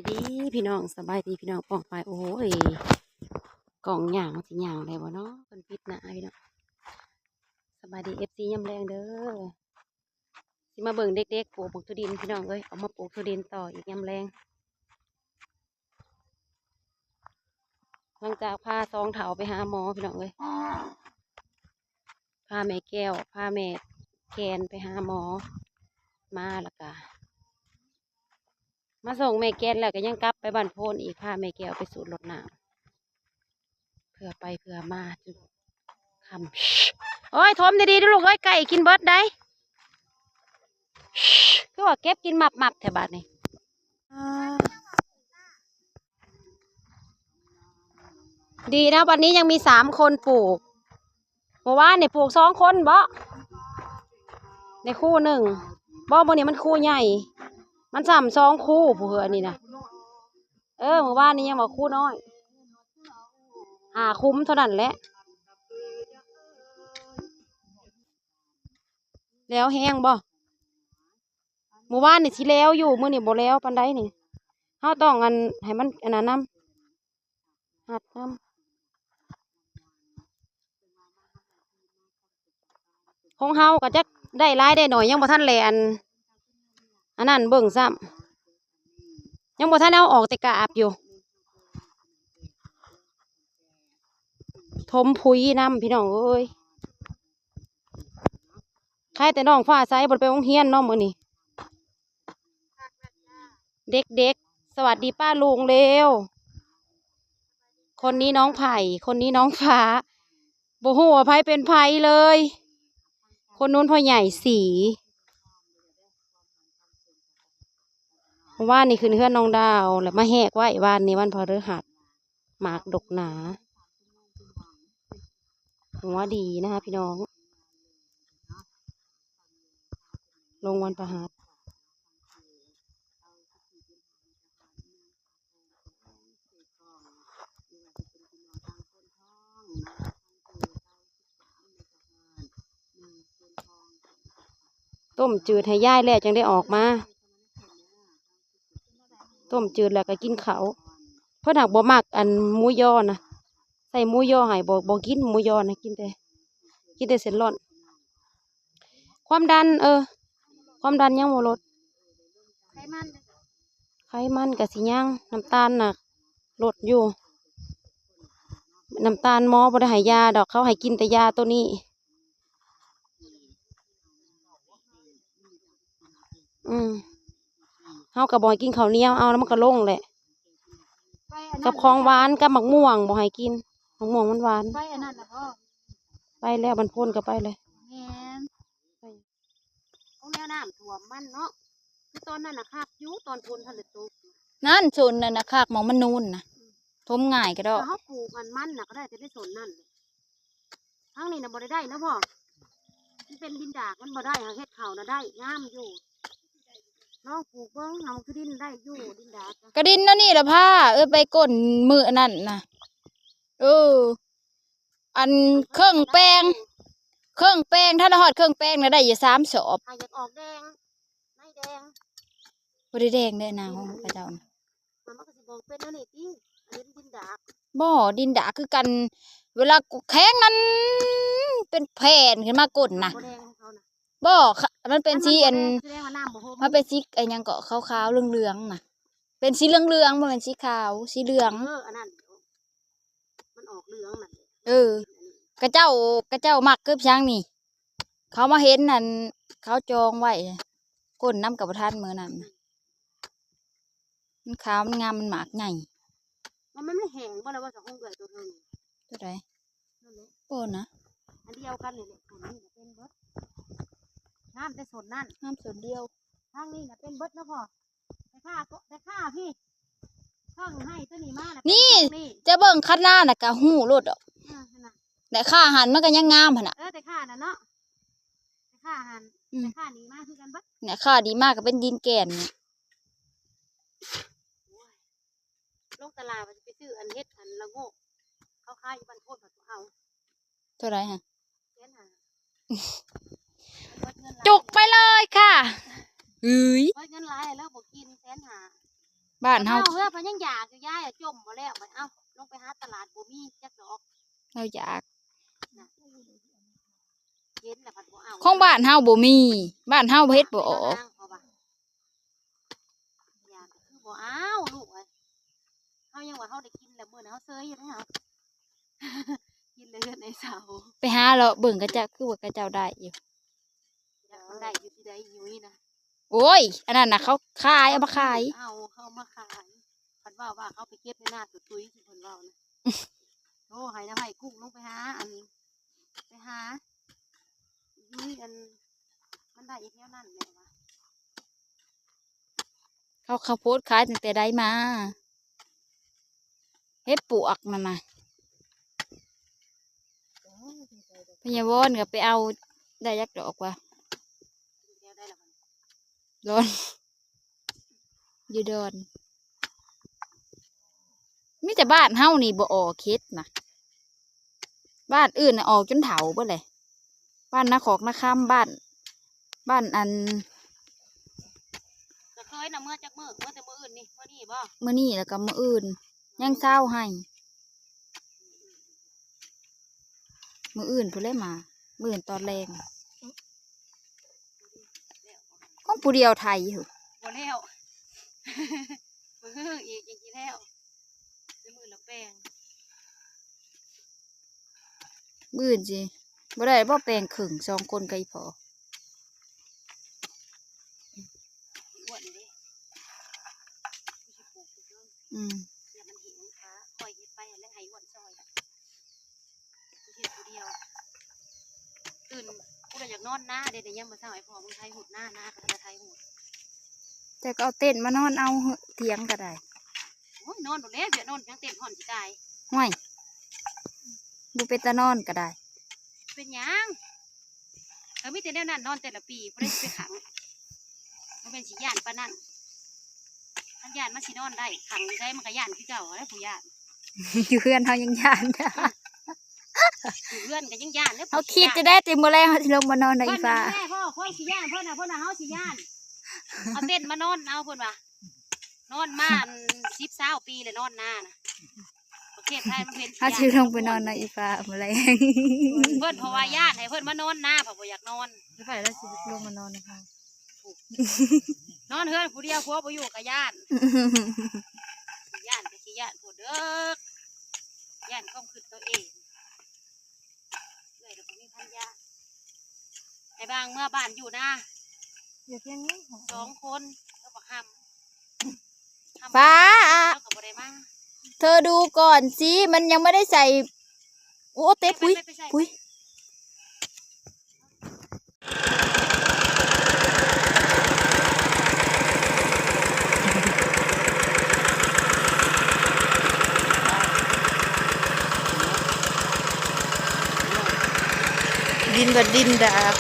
ดีพี่น้องสบายดีพี่น้องปองไปโอ้ยกล่องหยางสิหยางได้บ่เนาะเป็นพิษนะพี่น้องสบายดีFCยำแรงเด้อสิมาเบิ่งเด็กๆปลูกทุดินพี่น้องเอ้ยเอามาปลูกทุดินต่ออีกยำแรงหลังจากพาซองเถาไปหาหมอพี่น้องเอ้ยพาแม่แก้วพาแม่แกนไปหาหมอมาแล้วก็มาส่งแม่แกนแล้วก็ยังกลับไปบ้านโพนอีกพาแม่แก้วไปสูดรดน้ำเพื่อไปเพื่อมาจนคำโอ้ยทมดีๆดูลูกเอ้ยไก่กินเบิดได้คือว่าเก็บกินหมับแถวบ้านนี่ดีนะวันนี้ยังมี3 คนปลูกเมื่อวานเนี่ยปลูก2 คนบ่ในคู่หนึ่งบ่บนนี้มันคู่ใหญ่มัน2 คู่ผู้เหือนี่นะเมื่อวานนี้ยังบอกคู่น้อยคุ้มเท่านั้นแหละแล้วแห้งบ่เมื่อวานนี่สิแล้วอยู่มื้อนี่บ่แล้วปานใดนี่เฮาต้องให้มันอันนั้นนำหัดนำของเฮาก็จักได้หลายได้หน่อยยังบ่ทันแลอันนั้นเบิ่งซ้ำยังบ่ทันเอาออกแต่กาบอยู่ทมพุยน้ำพี่น้องเอ้ยใครแต่น้องฟ้าใสบ่ไปโรงเรียนเนาะมื้อนี้เด็กๆสวัสดีป้าลุงเร็วคนนี้น้องไผ่คนนี้น้องฟ้าบ่ฮู้ว่าไผเป็นไผเลยคนนู้นพ่อใหญ่สีว่านนี่คือเพื่อนน้องดาวแล้วมาแหกไว้ว่านนี้วันพฤหัสหมากดกหนาหัวดีนะคะพี่น้องลงวันพฤหัสต้มจืดให้ย่ายแล้วจังได้ออกมาต้มจืดแล้วก็กินเขาเพื่อนหักบ่มักหมูยอนะใส่หมูยอให้บ่กินหมูยอนะกินแต่เส้นร้อนความดันความดันยังบ่ลดไขมันกับสิยังน้ำตาลน่ะลดอยู่น้ำตาลหมอบ่ได้ให้ยาดอกเขาให้กินแต่ยาตัวนี้เฮากับบ่ให้กินข้าวเหนียวเอาแล้วมันก็ลงแหละกับของหวานกับหมักม่วงบ่ให้กินหมักม่วงมันหวานไปแล้วมันพ่นก็ไปเลยเอาแนวน้ำท่วมมันเนาะคือตอนนั้นน่ะคักอยู่ตอนพ่นทะเลตกนั่นชนนั่นนะคากมองมันนูนนะทมง่ายก็ได้เขาปลูกมันน่ะก็ได้จะได้สนนั่นทั้งนี้น่ะบ่ได้นะพ่อมันเป็นดินดากมันบ่ได้หาเฮ็ดข้าวน่ะได้งามอยู่น้องปลูกเบิ้งน้องคือดินได้อยู่ดินดากกระดินนั่นนี่ละผ้าไปก้นมือนั่นนะอันเครื่องแป้งถ้าเราหอดเครื่องแป้งนะได้อยู่3 สอบอยากออกแดงไม่แดงบริแดงได้นางของพระเจ้านะมันก็สิบอกเป็นนั่นนี่ติอันนี้ดินดากบ่ดินดาคือกันเวลาแข้งนั้นเป็นแผ่นขึ้นมาก้นนะบ่มันเป็นสีมันเป็นสีไอ้ยังเกาะขาวๆเหลืองๆนะเป็นสีเหลืองๆมันเป็นสีขาวสีเหลืองอันนั้นมันออกเหลืองนั่นกระเจ้ามักเกือบช้างนี่เขามาเห็นนั่นเขาจองไว้ก้นน้ำกับประทานมือนั่นมันขาวมันงามมันหมากใหญ่มันไม่แห้งเพราะอะไรว่าจะห้องเกลือตัวนึงตัวไหนโอ้นะอันเดียวกันเลยส่วนนี้เป็นเบิดน้ำแต่ส่วนนั่นน้ำส่วนเดียวทางนี้เป็นเบิดนะพ่อแต่ข้าพี่ข้างให้ตัวนี้มานี่จะเบิ่งคัดหน้าน่ะกะหูรถแต่ข้าหันมันก็ยังงามขนาดแต่ข้าน่ะเนาะแต่ข้าหันแต่ข้าดีมากคือกันเบิดเนี่ยข้าดีมากก็เป็นดินแก่นลงตลาดมันจะไปซื้ออันเฮ็ดอันละโง่เขาขายอยู่บ้านโพดแบบเอาเท่าไรฮะจุกไปเลยค่ะเงินหลายแล้วบอกกิน150,000 บ้านเฮา เฮ้ยมันยังอยากอยู่ย่ายอะจมมาแล้วไปเอ้าลงไปหาตลาดบ่มีจักดอก เราอยาก เย็นแล้วผัดบ่เอา ของบ้านเฮาบ่มีบ้านเฮาเฮ็ดบ่ออก อยากคือบ่เอาลูกเอ้ยเฮายังว่าเฮาได้กินแล้วมื้อนั้นเฮาเซยอยู่นะเฮา กินเลยในเสา ไปหาเลาะเบิ่งกระเจ้าคือว่ากระเจ้าได้อยู่ อยากมันได้อยู่ที่ใดอยู่นี่นะ โอ้ยอันนั้นน่ะเขาขายเอามาขาย เอามาขายเพิ่นว่าเขาไปเก็บในหน้าตุ้ยๆที่เพิ่นเว้านะ โอ้ให้น้ำให้กุ้งลงไปหาอันไปหายุ้ยอันมันได้อีกแนวนั่นแหละวะ เขาโพสต์ขายตั้งแต่ใดมาเฮ็ดปลวกนั่นน่ะพญาวอนก็ไปเอาได้ยักดอกว่ะ เดียวได้ละมัน ร้อนอยู่ดอนมีแต่บ้านเฮานี่บ่ออกเฮ็ดนะบ้านอื่นน่ะออกจนเฒ่าเบิดเลยบ้านนาขอกนาคำบ้านอัน ก็เคยนะเมื่อจากเมื่อแต่เมื่ออื่นนี่เมื่อนี่บ่ มื้อนี้แล้วก็มื้ออื่นยังเศร้าให้มื้ออื่นเพิ่นเลยมามื้ออื่นตอนแรงของผู้เดียวไทยอยู่ บ่แล้วมืออีกอย่างที่แล้วจะมือละแป้ง มื้ออื่นสิบ่ได้บ่แปลงครึ่ง2คนก็อีพอ อ้วนดิผู้สิปลูกผู้เด้อ อืม เดี๋ยวมันหิวขาคอยเฮ็ดไปแล้วให้อ้วนซอยละผู้เฮ็ดผู้เดียวตื่นกูเลยอยากนอนหน้าเดี๋ยวยังมาเช้าไอ้พ่อมึงไทยหุดหน้าก็จะไทยหุด แต่ก็เอาเต้นท์มานอนเอาเถียงก็ได้ โอ้ยนอนหมดแล้วเดี๋ยวนอนยังเต็มห่อนสิตาย ห้วยบ่เป็นตานอนก็ได้ เป็นหยังมีแต่แนวนั้นนอนแต่ละปีบ่ได้สิไปขังมันเป็นสิย่านปานนั้นท่านย่านมันสินอนได้ขังได้มันก็ย่านคือเก่าแล้วผู้ย่าน อยู่เพื่อนเฮายังย่าน อยู่เพื่อนก็ยังย่านแล้ว เฮาคิดจะได้ติมื้อแรงเฮาสิลงมานอนใน เพิ่ อี น ฟ้า แม่พ่อพ่อสิย่านเพิ่นน่ะเฮาสิย่านเอาเต้นมานอนเอาเพิ่นว่านอนมา10-20ปีเลยนอนหน้าน่ะประเทศไทยมันเป็น เฮาสิลงไปนอนในอีฟ้ามื้อแรง เพิ่นเพราะว่าย่านให้เพิ่นมานอนหน้าเพราะบ่อยากนอน อีฟ้าแล้วสิลงมานอนนะคะ นอนเฮือนผู้เดียวผัวบ่อยู่กับย่าน ย่านก็สิย่านผู้เด้อย่านความคิดตัวเองเอ้ยเดี๋ยวผมมีพันยาไอ้บางเมื่อบ้านอยู่นะ อย่าเพียงนี้ 2 คนแล้วก็ห้ำ ฟ้า แล้วก็บ่ได้มา เธอดูก่อนสิมันยังไม่ได้ใส่โอ้เต๊ปุ้ย ไปใส่ ปุ้ยดินบัดดินดาบ